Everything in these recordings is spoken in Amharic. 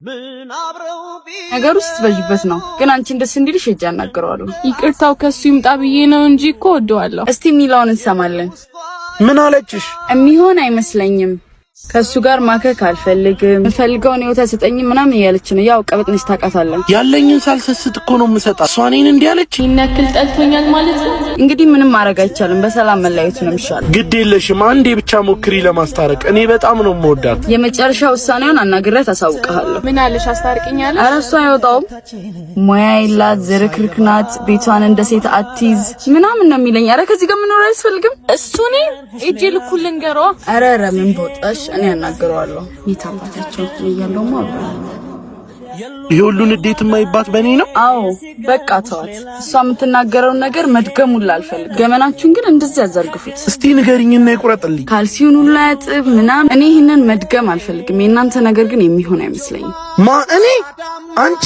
ነገር ውስጥ በጅበት ነው ግን አንቺ እንደስ እንዲልሽ እጅ ያናገረዋለሁ። ይቅርታው ከሱ ይምጣ ብዬ ነው እንጂ እኮ ወደዋለሁ። እስቲ የሚለውን እንሰማለን። ምን አለችሽ? የሚሆን አይመስለኝም ከሱ ጋር ማከክ አልፈልግም ፈልገውን ህይወት ሰጠኝ ምናምን እያለች ነው። ያው ቀበጥንሽ ታውቃታለህ። ያለኝን ሳልሰስት እኮ ነው የምሰጣት። እሷ እኔን እንዲህ አለች። ይነክል ጠልቶኛል ማለት ነው። እንግዲህ ምንም ማድረግ አይቻልም። በሰላም መለያየቱ ነው የሚሻለው። ግድ የለሽም አንዴ ብቻ ሞክሪ ለማስታረቅ። እኔ በጣም ነው የምወዳት። የመጨረሻ ውሳኔውን አናግሬያት አሳውቅሃለሁ። ምን አለሽ? አስታርቂኛለሽ? ኧረ እሷ አይወጣውም። ሙያ የላት ዝርክርክ ናት። ቤቷን እንደ ሴት አትይዝ ምናምን ነው የሚለኝ። ኧረ ከዚህ ጋር መኖር አያስፈልግም። እሱኔ እጄ ልኩል ልንገረዋ። ኧረ ምን ቦጣሽ እኔ ያናግረዋለሁ። ይታባታቸው ይያለውማ ይሁሉን እንዴት የማይባት በኔ ነው። አዎ በቃ ተዋት። እሷ የምትናገረውን ነገር መድገሙላ አልፈልግም። ገመናችሁን ግን እንደዚህ ያዘርግፉት። እስቲ ንገሪኝና ይቁረጥልኝ። ካልሲውን ሁላ ያጥብ ምናምን። እኔ ይሄንን መድገም አልፈልግም። የእናንተ ነገር ግን የሚሆን አይመስለኝም። እኔ አንቺ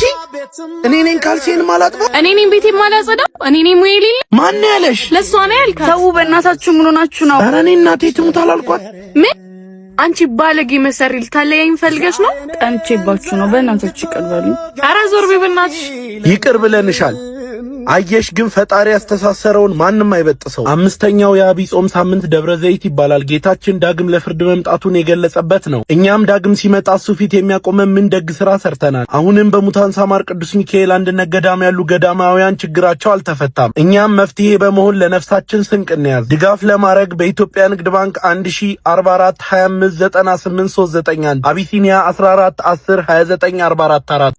እኔ ነኝ ካልሲን ማላጥበው? እኔ ነኝ ቤቴ ማላጸዳው? እኔ ነኝ ሙየሊል? ማን ያለሽ? ለሷ ነው ያልካት? ተው በእናታችሁ ምን ሆናችሁ ነው? ኧረ እኔ እናቴ ትሙት አላልኳት። ምን አንቺ ባለጌ መሰሪል ታለያይኝ ፈልገሽ ነው? ጠንቼባችሁ ነው። በእናታችሁ ይቅር በሉኝ። ኧረ ዞር በይ በእናትሽ። ይቅር ብለንሻል። አየሽ ግን ፈጣሪ ያስተሳሰረውን ማንም አይበጥሰው። አምስተኛው የአብይ ጾም ሳምንት ደብረ ዘይት ይባላል። ጌታችን ዳግም ለፍርድ መምጣቱን የገለጸበት ነው። እኛም ዳግም ሲመጣ እሱ ፊት የሚያቆመን ምን ደግ ስራ ሰርተናል። አሁንም በሙታን ሳማር ቅዱስ ሚካኤል አንድነት ገዳም ያሉ ገዳማውያን ችግራቸው አልተፈታም። እኛም መፍትሄ በመሆን ለነፍሳችን ስንቅ እንያዝ። ድጋፍ ለማድረግ በኢትዮጵያ ንግድ ባንክ 1044 25 98 391 አቢሲኒያ 14 10 29 44 4